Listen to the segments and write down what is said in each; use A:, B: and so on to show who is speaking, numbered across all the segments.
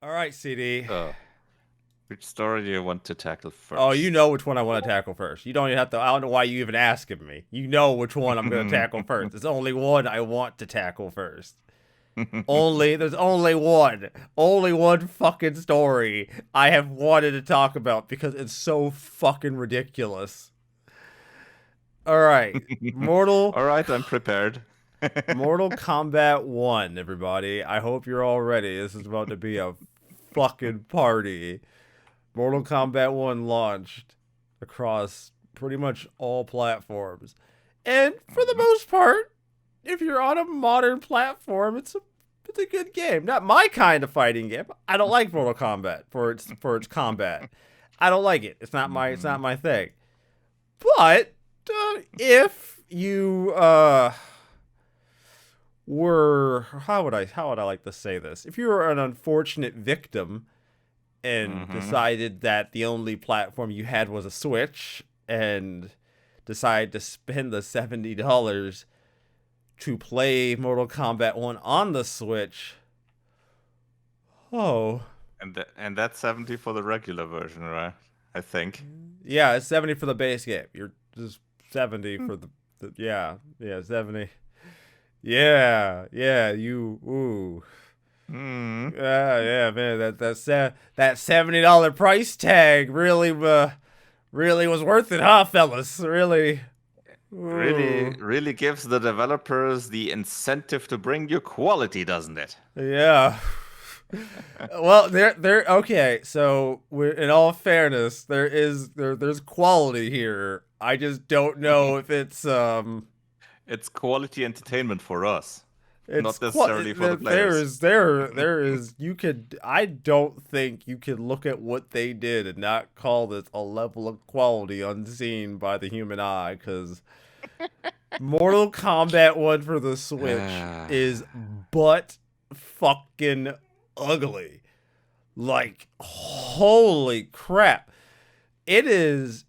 A: All right, CD.
B: Which story do you want to tackle
A: Oh, you
B: first?
A: know which one I want to tackle first. You don't even have to. I don't know why you even asking me. You know which one I'm going to tackle first. There's only one I want to tackle first. There's only one. Only one fucking story I have wanted to talk about because it's so fucking ridiculous. All right. Mortal
B: All right, I'm prepared.
A: Mortal Kombat 1, everybody. I hope you're all ready. This is about to be a fucking party. Mortal Kombat 1 launched across pretty much all platforms. And for the most part, if you're on a modern platform, it's a good game. Not my kind of fighting game. I don't like Mortal Kombat for its combat. I don't like it. It's not my thing. But if you were how would I like to say this? If you were an unfortunate victim and decided that the only platform you had was a Switch and decided to spend the $70 to play Mortal Kombat 1 on the Switch. Oh.
B: And that's 70 for the regular version, right? I think.
A: Yeah, it's 70 for the base game. You're just 70
B: Hmm.
A: for the yeah, 70. Yeah, yeah, you ooh.
B: Hmm.
A: Yeah, man, that $70 price tag really was worth it, huh, fellas? Really.
B: Really,
A: Ooh.
B: really gives the developers the incentive to bring you quality, doesn't it?
A: Yeah. Well, they're okay. So, in all fairness, there's quality here. I just don't know if
B: It's quality entertainment for us,
A: it's
B: not necessarily for the players.
A: there is you could I don't think you could look at what they did and not call this a level of quality unseen by the human eye, because Mortal Kombat 1 for the Switch is butt fucking ugly. Like, holy crap. It is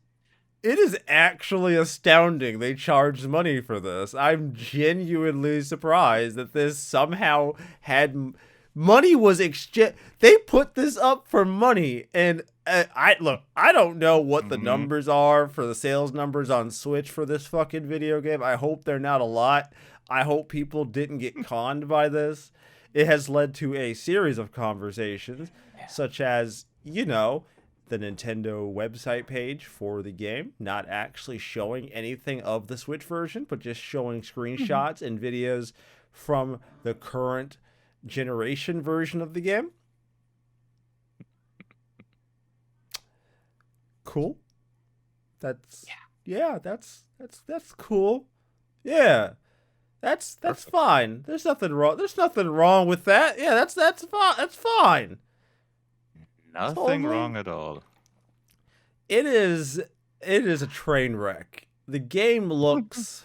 A: actually astounding they charged money for this. I'm genuinely surprised that this somehow had money was exchanged. They put this up for money, and I don't know what the
B: Hmm.
A: numbers are for the sales numbers on Switch for this fucking video game. I hope they're not a lot. I hope people didn't get conned by this. It has led to a series of conversations, such as, the Nintendo website page for the game, not actually showing anything of the Switch version, but just showing screenshots and videos from the current generation version of the game. Cool. That's yeah, that's cool. Yeah. That's
B: Perfect.
A: fine. There's nothing wrong. There's nothing wrong with that. Yeah, that's fine. That's fine.
B: Nothing
A: Totally.
B: wrong at all.
A: It is it is a train wreck. The game looks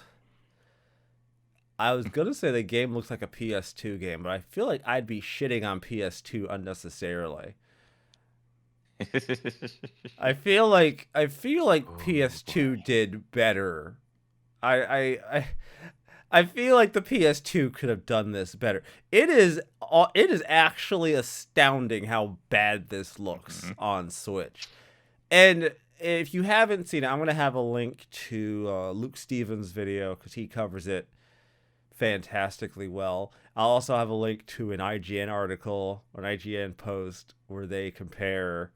A: I was gonna say the game looks like a PS2 game, but I feel like I'd be shitting on PS2 unnecessarily. I feel like
B: Oh
A: PS2
B: boy.
A: did better. I I I I feel like the PS2 could have done this better. It is actually astounding how bad this looks
B: Mhm.
A: on Switch. And if you haven't seen it, I'm gonna have a link to Luke Stevens' video because he covers it fantastically well. I'll also have a link to an IGN article or an IGN post where they compare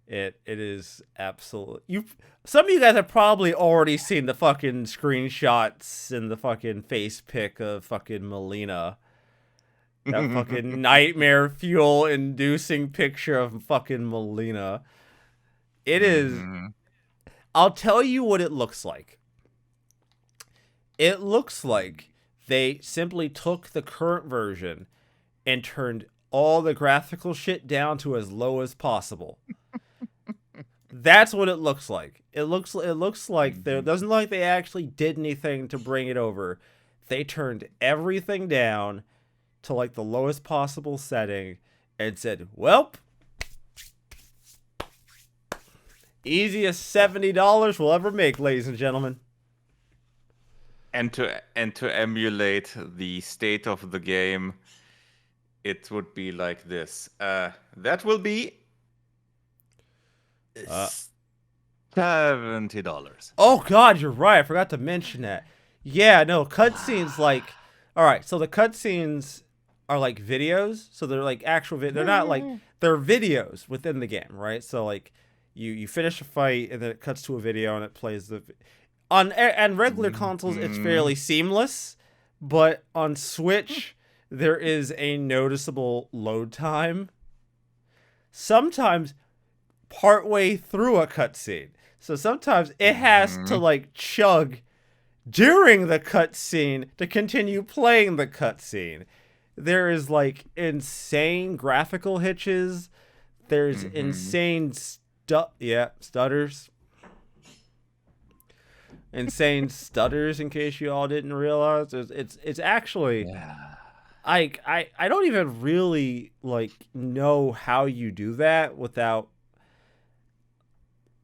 A: it. It is absolutely you. Some of you guys have probably already seen the fucking screenshots and the fucking face pic of fucking Melina. That fucking nightmare fuel inducing picture of fucking Melina. It is.
B: Mhm.
A: I'll tell you what it looks like. It looks like they simply took the current version and turned all the graphical shit down to as low as possible. That's what it looks like. It looks like there
B: Mhm.
A: doesn't look like they actually did anything to bring it over. They turned everything down to like the lowest possible setting and said, "Welp, easiest $70 we'll ever make, ladies and gentlemen."
B: And to emulate the state of the game it would be like this. That will be
A: Uh,
B: $70.
A: oh God, you're right. I forgot to mention that. Yeah, no, cutscenes like, all right. So the cutscenes are like videos. So they're like actual. They're not like they're videos within the game, right? So like, you finish a fight and then it cuts to a video and it plays the. On regular consoles, it's
B: Mhm.
A: fairly seamless, but on Switch, there is a noticeable load time. Sometimes partway through a cutscene. So sometimes it has to
B: Mhm.
A: like chug during the cutscene to continue playing the cutscene. There is like insane graphical hitches. There's
B: Mhm.
A: insane stutters. Insane stutters in case you all didn't realize. It's actually
B: Yeah.
A: I don't even really like know how you do that without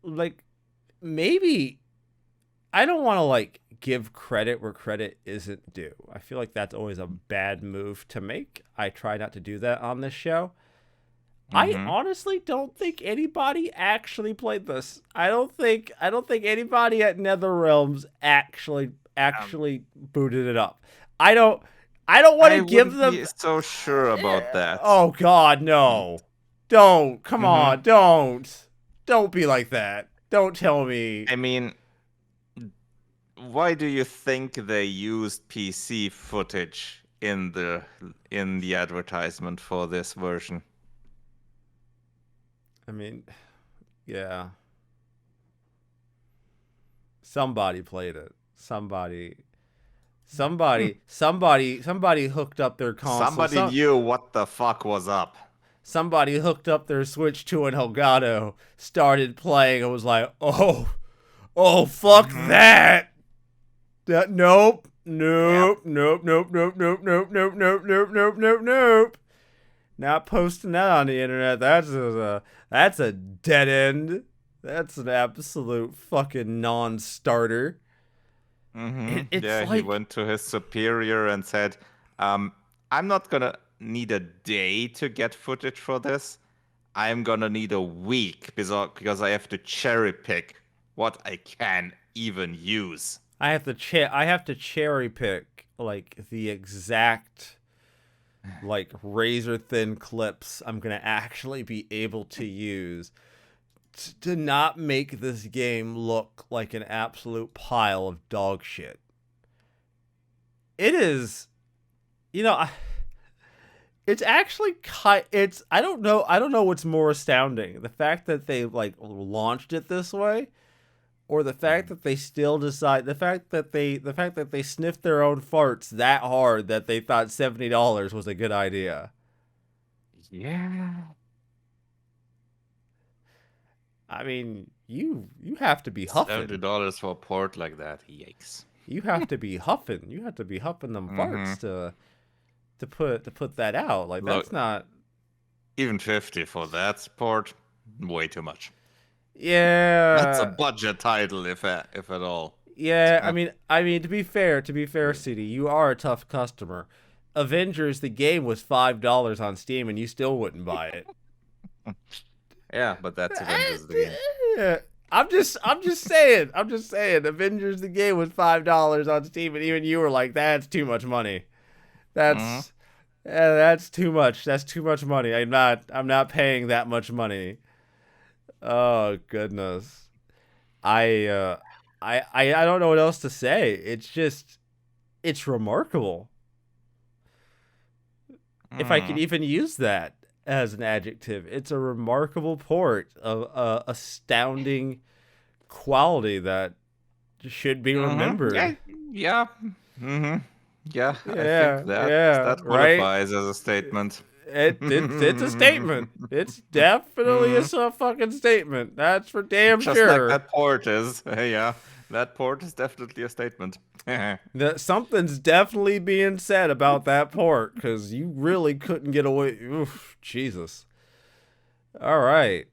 A: like maybe I don't want to like give credit where credit isn't due. I feel like that's always a bad move to make. I try not to do that on this show. I
B: Mhm.
A: honestly don't think anybody actually played this. I don't think anybody at NetherRealms
B: Um,
A: actually booted it up. I don't I don't want to
B: I
A: give
B: wouldn't
A: them
B: be so sure about that.
A: oh god, no. Don't. Come
B: Mhm.
A: on, don't. Don't be like that. Don't tell me.
B: I mean, why do you think they used PC footage in the advertisement for this version?
A: I mean, yeah. Somebody played it. Somebody hooked up their console.
B: Somebody knew what the fuck was up.
A: Somebody hooked up their Switch to an Elgato, started playing, and was like, oh, fuck
B: Mhm.
A: that. Nope,
B: Yep.
A: nope, nope, nope, nope, nope, nope, nope, nope, nope, nope, nope, nope. Not posting that on the internet. That's a dead end. That's an absolute fucking non-starter. It's
B: Yeah, he
A: like
B: went to his superior and said, um, I'm not gonna need a day to get footage for this. I'm gonna need a week because I have to cherry pick what I can even use.
A: I have to cherry pick like the exact like razor thin clips I'm gonna actually be able to use to not make this game look like an absolute pile of dog shit. It is, you know, it's actually it's I don't know what's more astounding, the fact that they like launched it this way, or the fact that they still decide the fact that they sniffed their own farts that hard that they thought $70 was a good idea.
B: Yeah.
A: I mean, you have to be huffing.
B: $70 for a port like that. Yikes.
A: You have to be huffing. You have to be huffing them
B: Mm-hmm.
A: farts to put that out. Like
B: Look,
A: that's not.
B: even 50 for that port, way too much. That's a
A: Yeah.
B: budget title, if at all.
A: Yeah, I mean to be fair, CD, you are a tough customer. Avengers the game was $5 on Steam and you still wouldn't buy it.
B: Yeah, but that's Avengers the game.
A: Yeah. I'm just saying. Avengers the game was $5 on Steam, and even you were like, "That's too much money.
B: Mm-hmm.
A: That's that's too much. That's too much money. I'm not paying that much money." Oh goodness. I uh, I don't know what else to say. It's remarkable. If I could
B: Mm-hmm.
A: even use that as an adjective, it's a remarkable port of astounding quality that should be
B: Mm-hmm.
A: remembered.
B: Yeah, yeah. Mm-hmm. Yeah, I think
A: Yeah,
B: that
A: right.
B: qualifies as a statement.
A: It's a statement. It's definitely a
B: Mhm.
A: fucking statement. That's for damn
B: Just like
A: sure.
B: that port is. Yeah, that port is definitely a statement.
A: That something's definitely being said about that port because you really couldn't get away. Oof, Jesus. All right.